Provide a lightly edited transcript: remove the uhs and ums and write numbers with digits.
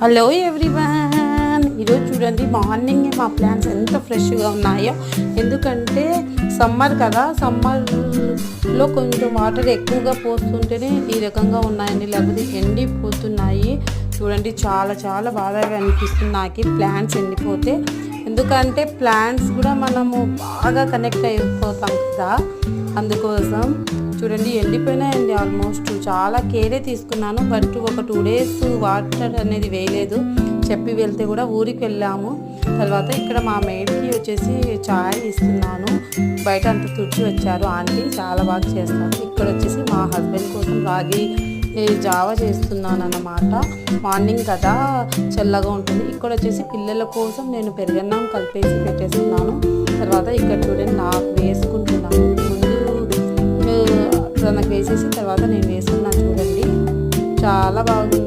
Hello everyone, ఈరోజు చూడండి morning మా ప్లాంట్స్ ఎంత ఫ్రెష్గా ఉన్నాయో. ఎందుకంటే సమ్మర్ కదా, సమ్మర్లో కొంచెం వాటర్ ఎక్కువగా పోస్తుంటేనే ఈ రకంగా ఉన్నాయండి, లేకపోతే ఎండిపోతున్నాయి. చూడండి చాలా చాలా బాధగా అనిపిస్తుంది నాకు ప్లాంట్స్ ఎండిపోతే. ఎందుకంటే ప్లాంట్స్ కూడా మనము బాగా కనెక్ట్ అయిపోతాం కదా, అందుకోసం. చూడండి ఎండిపోయినాయండి ఆల్మోస్ట్. చాలా కేరే తీసుకున్నాను, బట్ ఒక 2 days వాటర్ అనేది వేయలేదు. చెప్పి వెళ్తే కూడా ఊరికి వెళ్ళాము. తర్వాత ఇక్కడ మా మేడ్కి వచ్చేసి చాయ్ ఇస్తున్నాను. బయట అంతా తుడిచి వచ్చారు ఆంటీ, చాలా బాగా చేస్తారు. ఇక్కడ వచ్చేసి మా హస్బెండ్ కోసం రాగి జావా చేస్తున్నాను అన్నమాట. మార్నింగ్ కదా చల్లగా ఉంటుంది. ఇక్కడ వచ్చేసి పిల్లల కోసం నేను పెరుగన్నం కలిపేసి పెట్టేస్తున్నాను. తర్వాత ఇక్కడ చూడండి నాకు వేసుకుంటున్నాను. తనకు వేసేసి తర్వాత నేను వేసుకున్నాను. చూడండి చాలా బాగుంది.